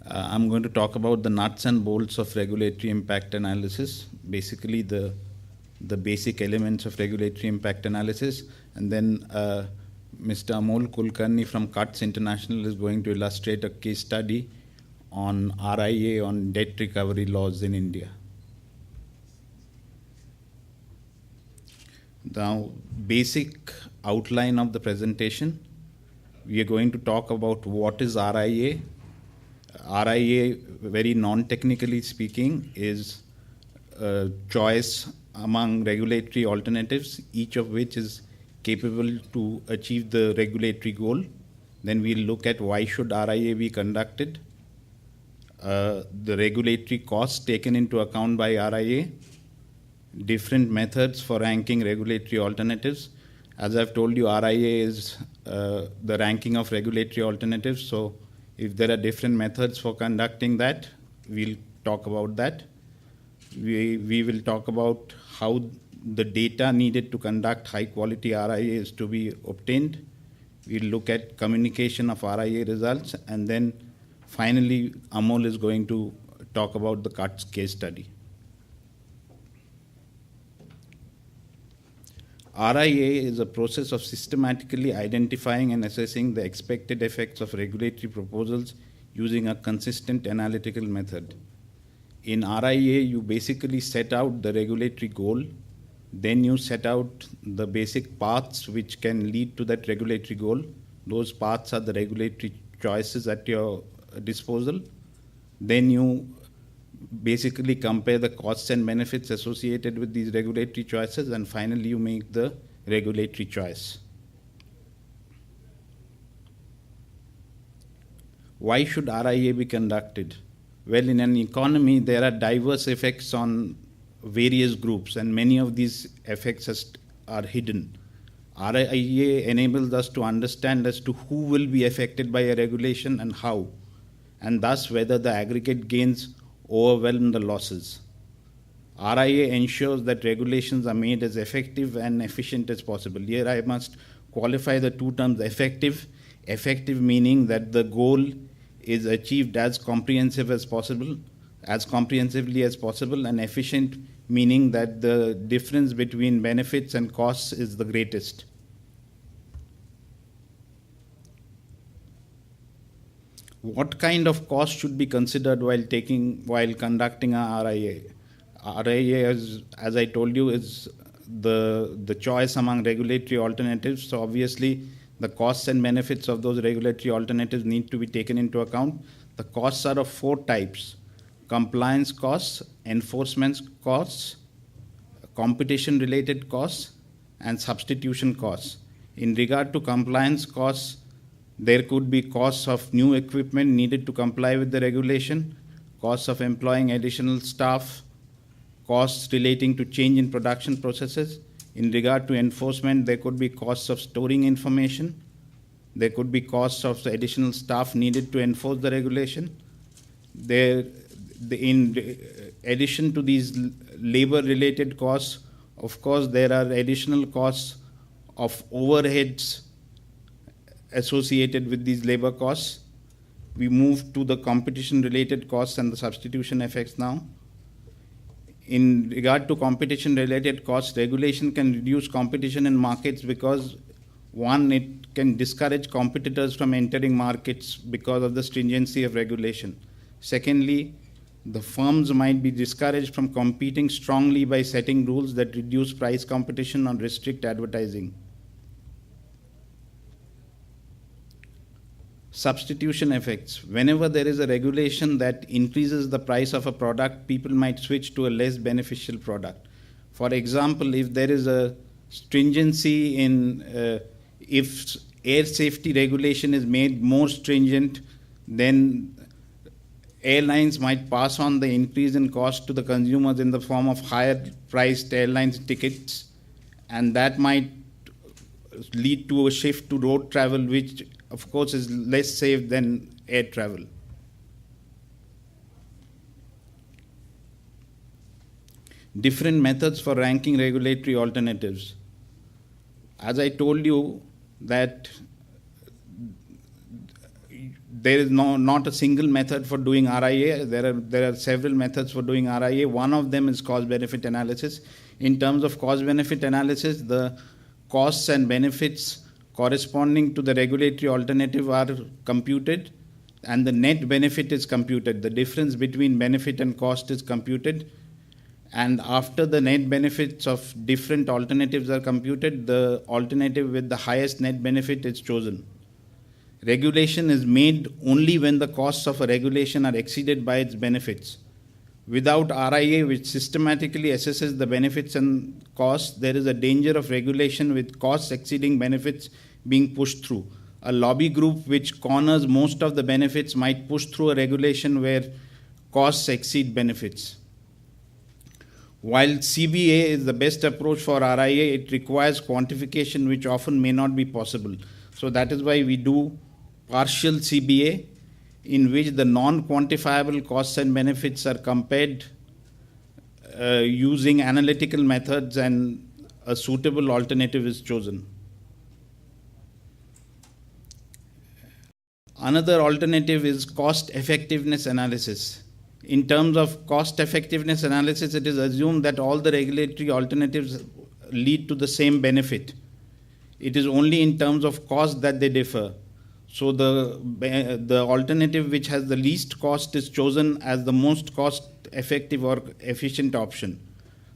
I'm going to talk about the nuts and bolts of regulatory impact analysis, basically the basic elements of regulatory impact analysis, and then Mr. Amol Kulkarni from CUTS International is going to illustrate a case study on RIA on debt recovery laws in India. Now, basic outline of the presentation. We are going to talk about what is RIA. RIA, very non-technically speaking, is a choice among regulatory alternatives, each of which is capable to achieve the regulatory goal. Then we'll look at why should RIA be conducted, the regulatory costs taken into account by RIA, different methods for ranking regulatory alternatives. As I've told you, RIA is the ranking of regulatory alternatives. So if there are different methods for conducting that, we'll talk about that. We will talk about how the data needed to conduct high quality RIA is to be obtained. We'll look at communication of RIA results, and then finally Amol is going to talk about the CUTS case study. RIA is a process of systematically identifying and assessing the expected effects of regulatory proposals using a consistent analytical method. In RIA, you basically set out the regulatory goal, then you set out the basic paths which can lead to that regulatory goal. Those paths are the regulatory choices at your disposal. Then you basically compare the costs and benefits associated with these regulatory choices, and finally you make the regulatory choice. Why should RIA be conducted? Well, in an economy, there are diverse effects on various groups, and many of these effects are hidden. RIA enables us to understand as to who will be affected by a regulation and how, and thus whether the aggregate gains overwhelm the losses. RIA ensures that regulations are made as effective and efficient as possible. Here I must qualify the two terms effective. Effective meaning that the goal is achieved as comprehensively as possible, and efficient meaning that the difference between benefits and costs is the greatest. What kind of cost should be considered while conducting a RIA? RIA, as I told you, is the choice among regulatory alternatives. So obviously, the costs and benefits of those regulatory alternatives need to be taken into account. The costs are of four types: compliance costs, enforcement costs, competition-related costs, and substitution costs. In regard to compliance costs, there could be costs of new equipment needed to comply with the regulation, costs of employing additional staff, costs relating to change in production processes. In regard to enforcement, there could be costs of storing information. There could be costs of the additional staff needed to enforce the regulation. In addition to these labor-related costs, of course, there are additional costs of overheads associated with these labor costs. We move to the competition-related costs and the substitution effects now. In regard to competition-related costs, regulation can reduce competition in markets because, one, it can discourage competitors from entering markets because of the stringency of regulation. Secondly, the firms might be discouraged from competing strongly by setting rules that reduce price competition or restrict advertising. Substitution effects. Whenever there is a regulation that increases the price of a product, people might switch to a less beneficial product. For example, if there is a stringency in, if air safety regulation is made more stringent, then airlines might pass on the increase in cost to the consumers in the form of higher priced airlines tickets, and that might lead to a shift to road travel, which of course is less safe than air travel. Different methods for ranking regulatory alternatives. As I told you that there is not a single method for doing RIA. There are several methods for doing RIA. One of them is cost-benefit analysis. In terms of cost-benefit analysis, the costs and benefits corresponding to the regulatory alternative are computed, and the net benefit is computed. The difference between benefit and cost is computed. And after the net benefits of different alternatives are computed, the alternative with the highest net benefit is chosen. Regulation is made only when the costs of a regulation are exceeded by its benefits. Without RIA, which systematically assesses the benefits and costs, there is a danger of regulation with costs exceeding benefits being pushed through. A lobby group which corners most of the benefits might push through a regulation where costs exceed benefits. While CBA is the best approach for RIA, it requires quantification which often may not be possible. So that is why we do partial CBA, in which the non-quantifiable costs and benefits are compared using analytical methods, and a suitable alternative is chosen. Another alternative is cost effectiveness analysis. In terms of cost effectiveness analysis, it is assumed that all the regulatory alternatives lead to the same benefit. It is only in terms of cost that they differ. So the alternative which has the least cost is chosen as the most cost effective or efficient option.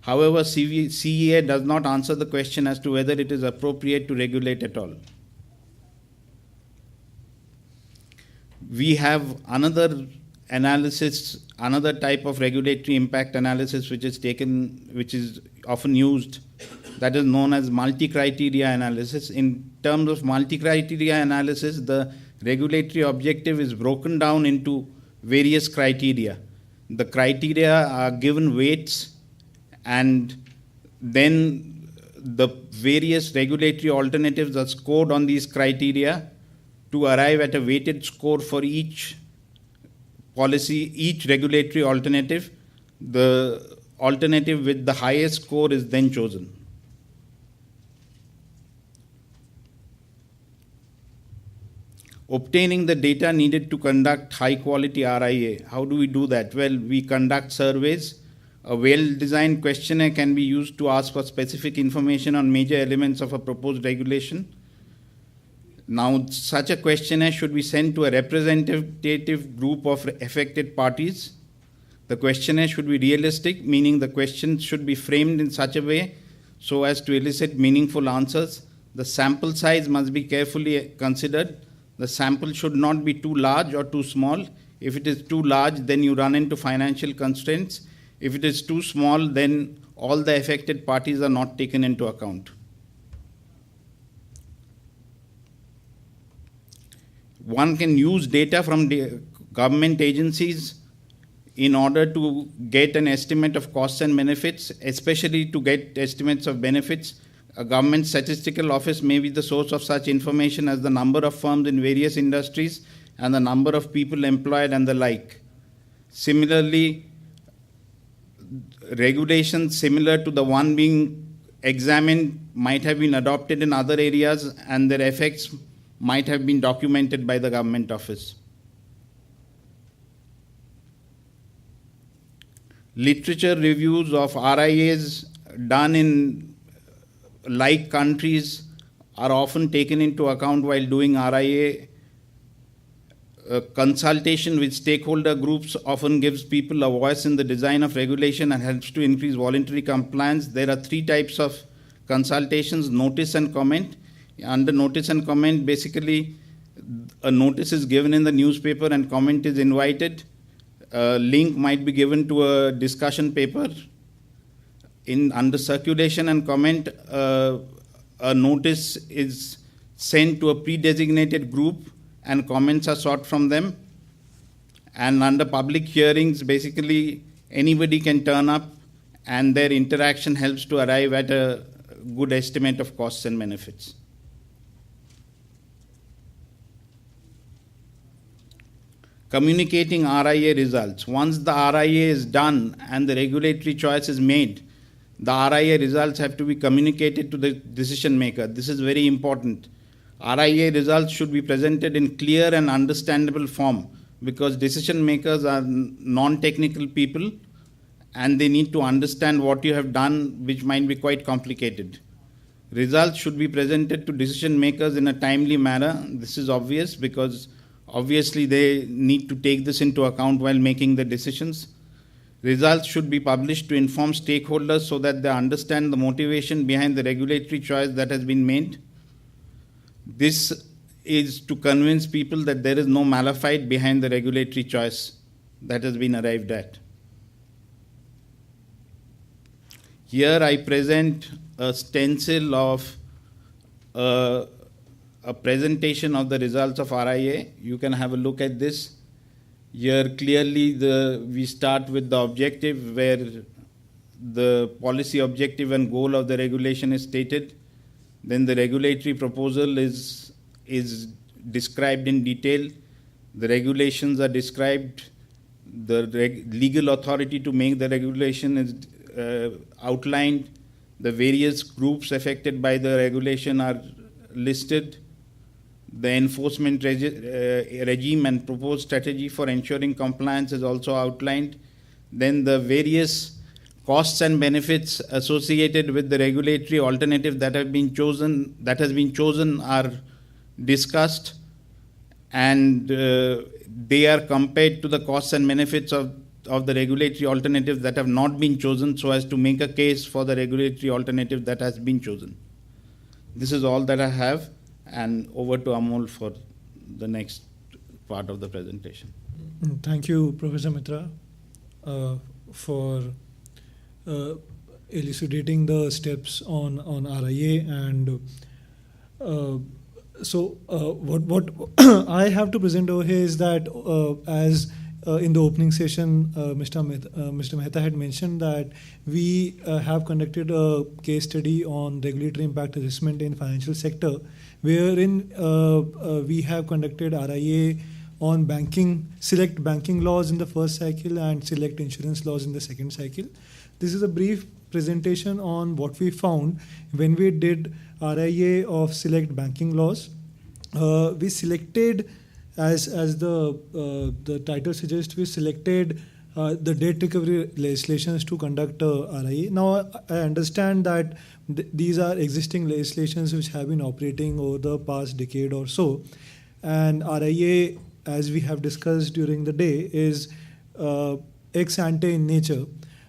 However, CEA does not answer the question as to whether it is appropriate to regulate at all. We have another analysis, another type of regulatory impact analysis which is often used, that is known as multi-criteria analysis. In terms of multi-criteria analysis, the regulatory objective is broken down into various criteria. The criteria are given weights, and then the various regulatory alternatives are scored on these criteria to arrive at a weighted score for each policy, each regulatory alternative. The alternative with the highest score is then chosen. Obtaining the data needed to conduct high quality RIA. How do we do that? Well, we conduct surveys. A well-designed questionnaire can be used to ask for specific information on major elements of a proposed regulation. Now, such a questionnaire should be sent to a representative group of affected parties. The questionnaire should be realistic, meaning the questions should be framed in such a way so as to elicit meaningful answers. The sample size must be carefully considered. The sample should not be too large or too small. If it is too large, then you run into financial constraints. If it is too small, then all the affected parties are not taken into account. One can use data from government agencies in order to get an estimate of costs and benefits, especially to get estimates of benefits. A government statistical office may be the source of such information as the number of firms in various industries and the number of people employed and the like. Similarly, regulations similar to the one being examined might have been adopted in other areas, and their effects might have been documented by the government office. Literature reviews of RIAs done in like countries are often taken into account while doing RIA. Consultation with stakeholder groups often gives people a voice in the design of regulation and helps to increase voluntary compliance. There are three types of consultations: notice and comment. Under notice and comment, basically a notice is given in the newspaper and comment is invited. A link might be given to a discussion paper. Under circulation and comment, a notice is sent to a pre-designated group and comments are sought from them. And under public hearings, basically anybody can turn up and their interaction helps to arrive at a good estimate of costs and benefits. Communicating RIA results. Once the RIA is done and the regulatory choice is made, the RIA results have to be communicated to the decision maker. This is very important. RIA results should be presented in clear and understandable form, because decision makers are non-technical people and they need to understand what you have done, which might be quite complicated. Results should be presented to decision makers in a timely manner. This is obvious because obviously they need to take this into account while making the decisions. Results should be published to inform stakeholders so that they understand the motivation behind the regulatory choice that has been made. This is to convince people that there is no malafide behind the regulatory choice that has been arrived at. Here I present a stencil of a presentation of the results of RIA. You can have a look at this. Here clearly we start with the objective, where the policy objective and goal of the regulation is stated. Then the regulatory proposal is described in detail. The regulations are described. The legal authority to make the regulation is outlined. The various groups affected by the regulation are listed. The enforcement regime and proposed strategy for ensuring compliance is also outlined. Then the various costs and benefits associated with the regulatory alternative that has been chosen are discussed, and they are compared to the costs and benefits of the regulatory alternatives that have not been chosen, so as to make a case for the regulatory alternative that has been chosen. This is all that I have, and over to Amol for the next part of the presentation. Thank you, Professor Mitra, for elucidating the steps on RIA. And so what I have to present over here is that as in the opening session, Mr. Mehta had mentioned that we have conducted a case study on regulatory impact assessment in financial sector, wherein we have conducted RIA on select banking laws in the first cycle and select insurance laws in the second cycle. This is a brief presentation on what we found when we did RIA of select banking laws. We selected, as the title suggests, we selected the debt recovery legislations to conduct RIA. Now, I understand that these are existing legislations which have been operating over the past decade or so, and RIA, as we have discussed during the day, is ex ante in nature.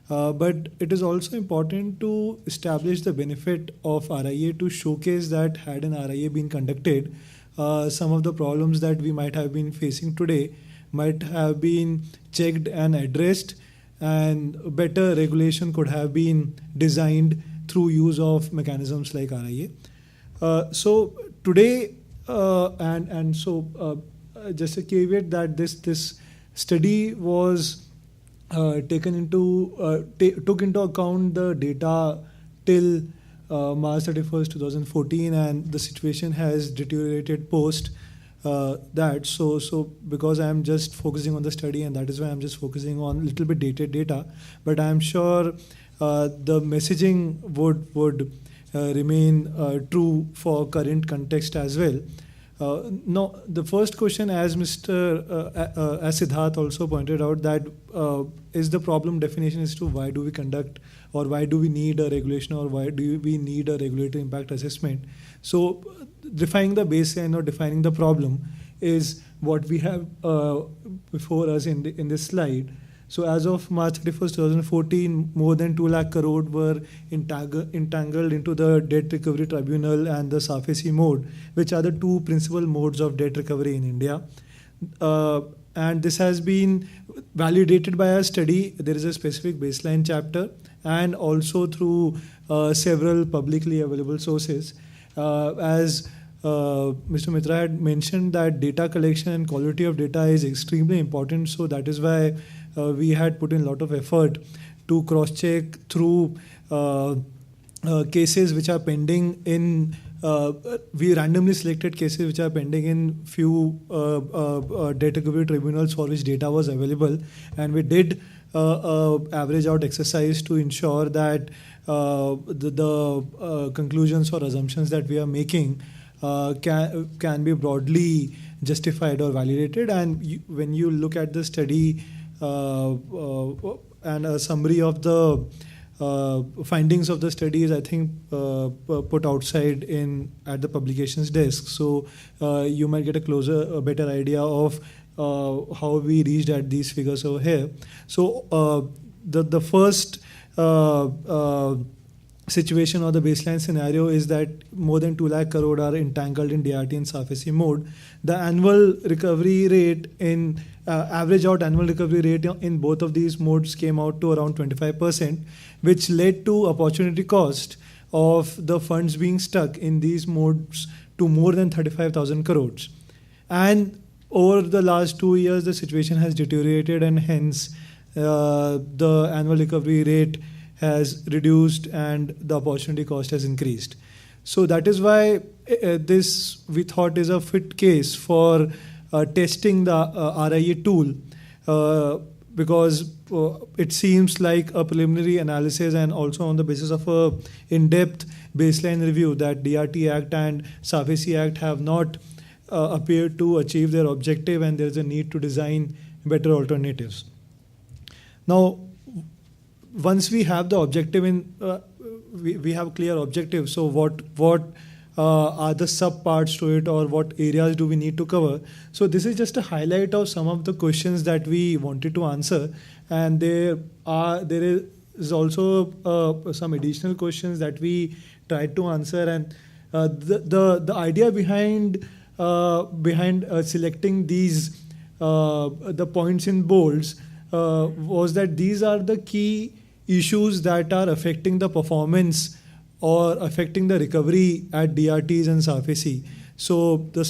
But it is also important to establish the benefit of RIA to showcase that had an RIA been conducted, some of the problems that we might have been facing today might have been checked and addressed, and better regulation could have been designed through use of mechanisms like RIA. So today, just a caveat that this study was took into account the data till March 31st, 2014, and the situation has deteriorated post that. So because I am just focusing on the study, and that is why I'm just focusing on a little bit dated data, but I'm sure the messaging would remain true for current context as well. Now, the first question, as Siddharth also pointed out, that is the problem definition as to why do we conduct, or why do we need a regulation, or why do we need a regulatory impact assessment. So defining the baseline or defining the problem is what we have before us in this slide. So as of March 31st, 2014, more than 2 lakh crore were entangled into the Debt Recovery Tribunal and the SARFAESI mode, which are the two principal modes of debt recovery in India. And this has been validated by a study. There is a specific baseline chapter, and also through several publicly available sources. As Mr. Mitra had mentioned, that data collection and quality of data is extremely important. So that is why we had put in a lot of effort to cross-check through cases which are pending in. We randomly selected cases which are pending in few debt recovery tribunals for which data was available, and we did average out exercise to ensure that the conclusions or assumptions that we are making can be broadly justified or validated. And when you look at the study and a summary of the findings of the study is, I think, put outside at the publications desk. So you might get a better idea of how we reached at these figures over here. So the first situation or the baseline scenario is that more than 2 lakh crore are entangled in DRT and SARFAESI mode. The annual recovery rate average out annual recovery rate in both of these modes came out to around 25%, which led to opportunity cost of the funds being stuck in these modes to more than 35,000 crores. And over the last 2 years, the situation has deteriorated, and hence the annual recovery rate has reduced and the opportunity cost has increased. So that is why this we thought is a fit case for testing the RIA tool, because it seems like a preliminary analysis and also on the basis of a in-depth baseline review that DRT Act and SARFAESI Act have not appeared to achieve their objective, and there is a need to design better alternatives. Now, once we have the objective we have clear objectives. So what are the sub parts to it, or what areas do we need to cover? So this is just a highlight of some of the questions that we wanted to answer, and there is also some additional questions that we tried to answer. And the idea behind selecting these the points in bolds was that these are the key issues that are affecting the performance or affecting the recovery at DRTs and SARFAESI. So the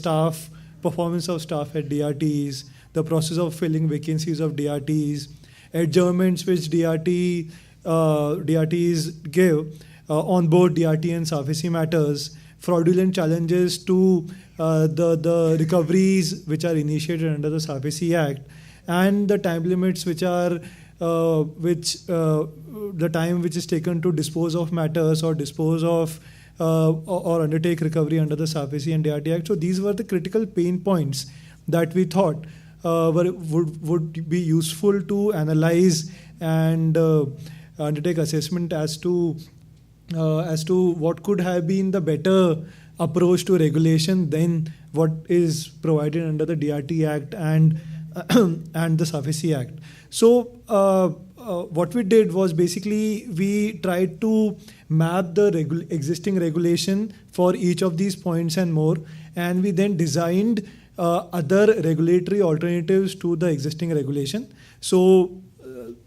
performance of staff at DRTs, the process of filling vacancies of DRTs, adjournments which DRTs give on both DRT and SARFAESI matters, fraudulent challenges to the recoveries which are initiated under the SARFAESI Act, and the time limits the time which is taken to dispose of matters or dispose of or undertake recovery under the SARFAESI and DRT Act. So these were the critical pain points that we thought would be useful to analyze and undertake assessment as to what could have been the better approach to regulation than what is provided under the DRT Act and the SARFAESI Act. So what we did was basically we tried to map the existing regulation for each of these points and more, and we then designed other regulatory alternatives to the existing regulation. So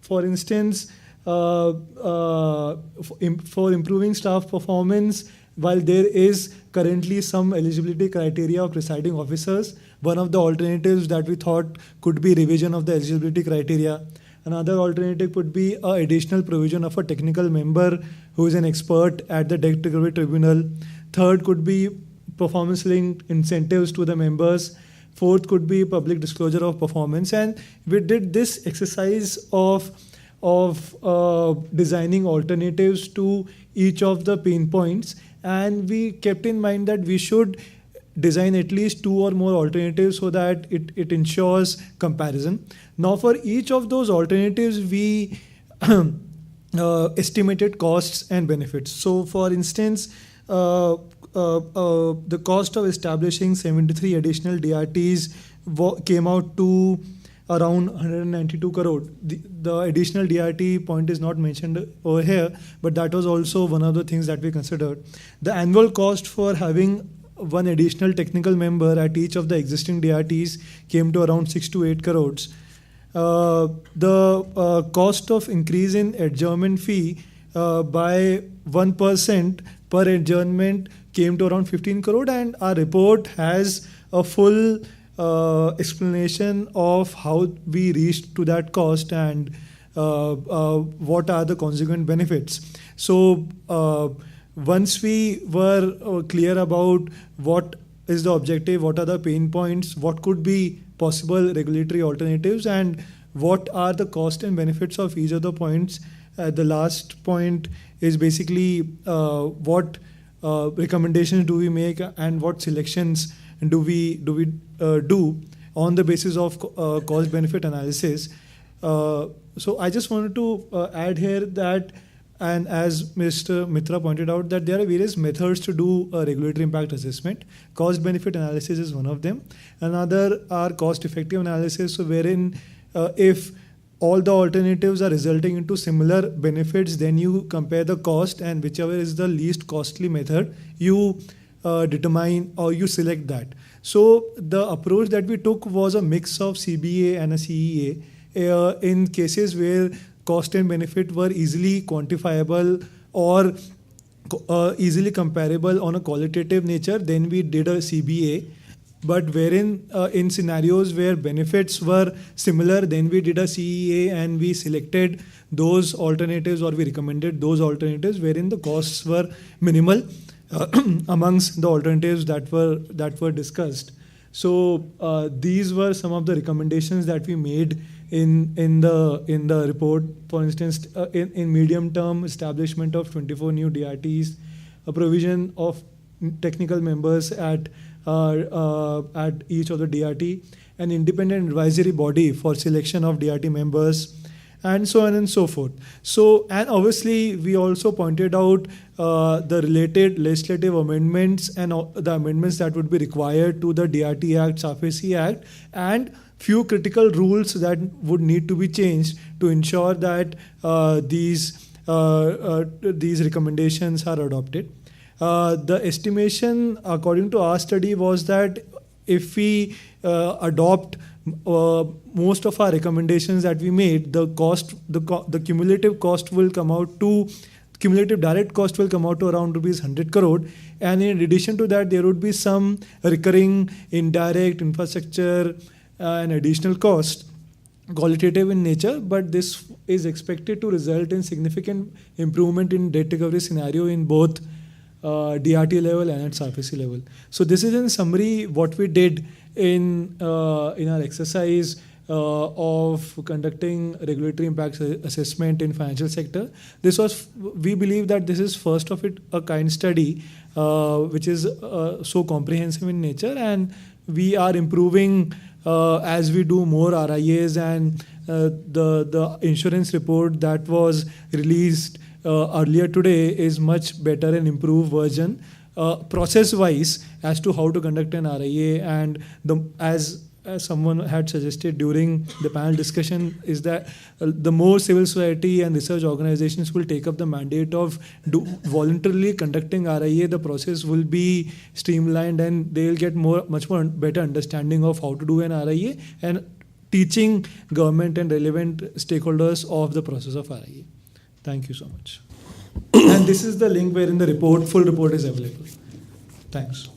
for instance, for improving staff performance, while there is currently some eligibility criteria of presiding officers, one of the alternatives that we thought could be revision of the eligibility criteria. Another alternative could be an additional provision of a technical member who is an expert at the Debt Recovery Tribunal. Third could be performance-linked incentives to the members. Fourth could be public disclosure of performance. And we did this exercise of designing alternatives to each of the pain points, and we kept in mind that we should design at least 2 or more alternatives so that it ensures comparison. Now for each of those alternatives, we estimated costs and benefits. So for instance, the cost of establishing 73 additional DRTs came out to around 192 crore. The additional DRT point is not mentioned over here, but that was also one of the things that we considered. The annual cost for having one additional technical member at each of the existing DRTs came to around 6 to 8 crores. The cost of increase in adjournment fee by 1% per adjournment came to around 15 crore, and our report has a full explanation of how we reached to that cost and what are the consequent benefits. So once we were clear about what is the objective, what are the pain points, what could be possible regulatory alternatives, and what are the cost and benefits of each of the points, the last point is basically what recommendations do we make, and what selections do we do on the basis of cost benefit analysis. So I just wanted to add here that, and as Mr. Mitra pointed out, that there are various methods to do a regulatory impact assessment. Cost benefit analysis is one of them. Another are cost effective analysis, so wherein if all the alternatives are resulting into similar benefits, then you compare the cost, and whichever is the least costly method, you determine or you select that. So the approach that we took was a mix of CBA and a CEA. In cases where cost and benefit were easily quantifiable or easily comparable on a qualitative nature, then we did a CBA. But wherein in scenarios where benefits were similar, then we did a CEA, and we selected those alternatives, or we recommended those alternatives wherein the costs were minimal amongst the alternatives that were discussed. So these were some of the recommendations that we made in the report. For instance, in medium term, establishment of 24 new DRTs, a provision of technical members at each of the DRT, an independent advisory body for selection of DRT members, and so on and so forth. So, and obviously we also pointed out the related legislative amendments and the amendments that would be required to the DRT Act, SARFAESI Act, and few critical rules that would need to be changed to ensure that these recommendations are adopted. The estimation, according to our study, was that if we adopt most of our recommendations that we made, the cumulative cost will come out to, cumulative direct cost will come out to around rupees 100 crore. And in addition to that, there would be some recurring indirect infrastructure and additional cost, qualitative in nature, but this is expected to result in significant improvement in debt recovery scenario in both DRT level and at SARFAESI level. So this is in summary what we did in our exercise of conducting regulatory impact assessment in financial sector. This was, we believe that this is first of a kind study which is so comprehensive in nature, and we are improving as we do more RIAs, and the insurance report that was released earlier today is much better and improved version process-wise as to how to conduct an RIA. And as someone had suggested during the panel discussion, is that the more civil society and research organizations will take up the mandate of voluntarily conducting RIA, the process will be streamlined, and they'll get much more better understanding of how to do an RIA, and teaching government and relevant stakeholders of the process of RIA. Thank you so much. And this is the link wherein the full report is available. Thanks.